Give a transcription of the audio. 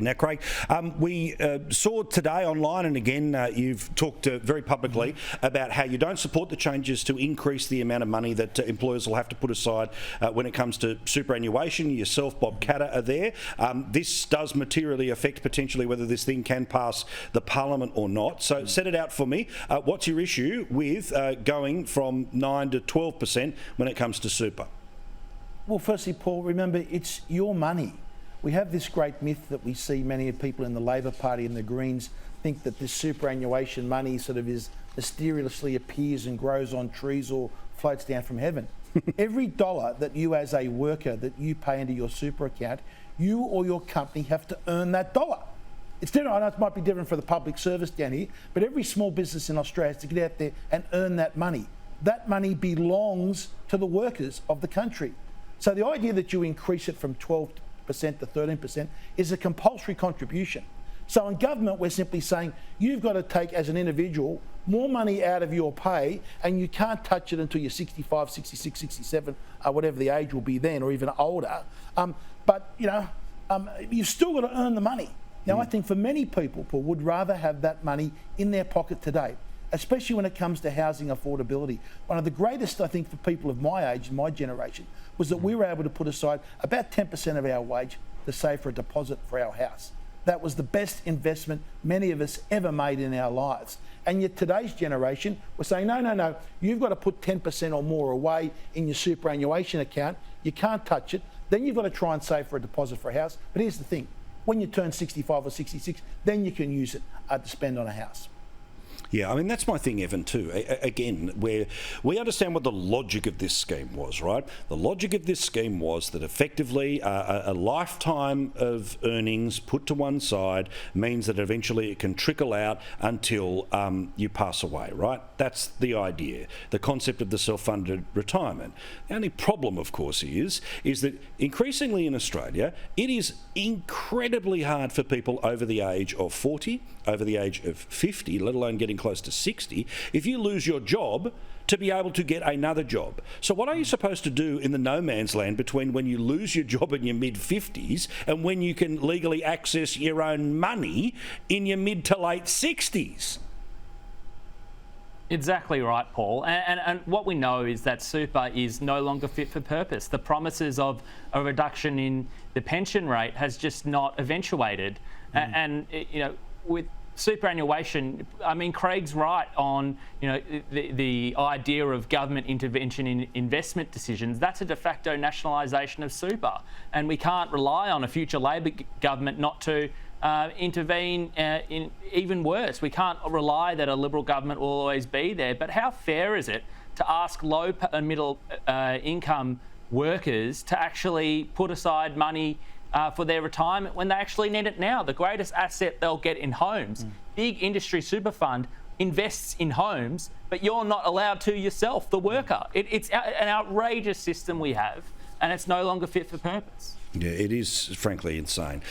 Now, Craig, we saw today online, and again, you've talked very publicly about how you don't support the changes to increase the amount of money that employers will have to put aside when it comes to superannuation. Yourself, Bob Catter, are there. This does materially affect potentially whether this thing can pass the Parliament or not. So set it out for me. What's your issue with going from 9 to 12% when it comes to super? Well, firstly, Paul, remember, it's your money. We have this great myth that we see many people in the Labor Party and the Greens think that this superannuation money sort of mysteriously appears and grows on trees or floats down from heaven. Every dollar that you as a worker that you pay into your super account, you or your company have to earn that dollar. It's different. I know it might be different for the public service down here, but every small business in Australia has to get out there and earn that money. That money belongs to the workers of the country. So the idea that you increase it from 12% to 13% is a compulsory contribution. So in government, we're simply saying you've got to take, as an individual, more money out of your pay, and you can't touch it until you're 65, 66, 67, whatever the age will be then, or even older. But you've still got to earn the money. Now, I think for many people, Paul, would rather have that money in their pocket today, especially when it comes to housing affordability. One of the greatest, I think, for people of my age and my generation was that we were able to put aside about 10% of our wage to save for a deposit for our house. That was the best investment many of us ever made in our lives. And yet today's generation, we're saying, no, you've got to put 10% or more away in your superannuation account. You can't touch it. Then you've got to try and save for a deposit for a house. But here's the thing, when you turn 65 or 66, then you can use it to spend on a house. Yeah, I mean, that's my thing, Evan, too. Again, where we understand what the logic of this scheme was, right? The logic of this scheme was that effectively a lifetime of earnings put to one side means that eventually it can trickle out until you pass away, right? That's the idea, the concept of the self-funded retirement. The only problem, of course, is that increasingly in Australia, it is incredibly hard for people over the age of 40, over the age of 50, let alone getting close to 60, if you lose your job, to be able to get another job. So what are you supposed to do in the no man's land between when you lose your job in your mid-50s and when you can legally access your own money in your mid to late 60s? Exactly right, Paul. And what we know is that super is no longer fit for purpose. The promises of a reduction in the pension rate has just not eventuated. And with superannuation, I mean, Craig's right on, the idea of government intervention in investment decisions. That's a de facto nationalisation of super. And we can't rely on a future Labor government not to intervene in even worse. We can't rely that a Liberal government will always be there. But how fair is it to ask low and middle income workers to actually put aside money for their retirement when they actually need it now? The greatest asset they'll get in homes. Big industry super fund invests in homes, but you're not allowed to yourself, the worker. It's an outrageous system we have, and it's no longer fit for purpose. Yeah, it is frankly insane.